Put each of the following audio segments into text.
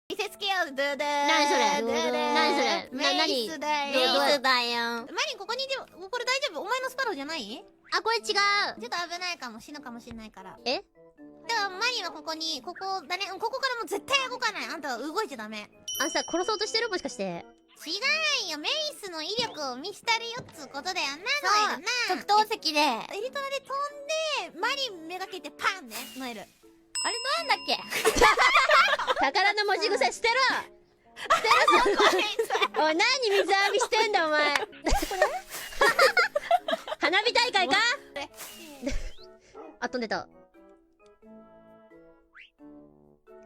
見せつけよう。ドゥドゥ。何それドゥドゥ。何それメイスだよ。メイスだよ。マリンここにいて、これ大丈夫？お前のスパローじゃない？あ、これ違う。ちょっと危ないかも。死ぬかもしんないから。え？だからマリンはここに、ここだね。ここからもう絶対動かない。あんたは動いちゃダメ。あんさ、殺そうとしてる？もしかして。違うよ。メイスの威力を見せたるよっつうことだよな。ノエルな。特等席で。あれエリトラで飛んで、マリンめがけてパンね。ノエル。なんだっけ？宝の文字癖捨てろ。おい、何水浴びしてんだお前。花火大会か？あ、飛んでた。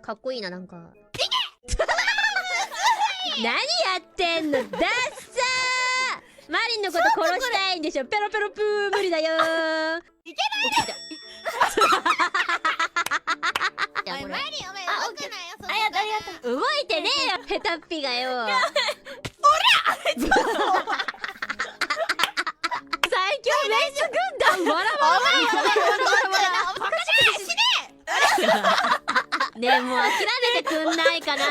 かっこいいな、なんか。何やってんの？ダッサー。マリンのこと殺したいんでしょ。ペロペロプー無理だよー。いけない。おい、マリンお前動くなよ。そんなありがとう。動いてねえよ、ヘタッピがよ。最強メイス軍団わらわら。ねえ、もう諦めてくんないかな。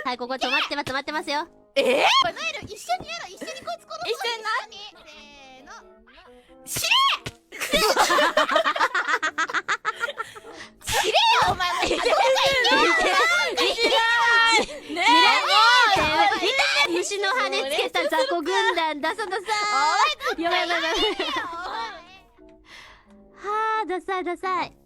はい、ここ止まってますよ。ノエル一緒にやろう。一緒にこいつ殺そう。一緒にな。せーの。死ねよお前も。虫の羽つけた雑魚軍団ダサダサー。やばいやばいやばい。はあ、ダサいダサい。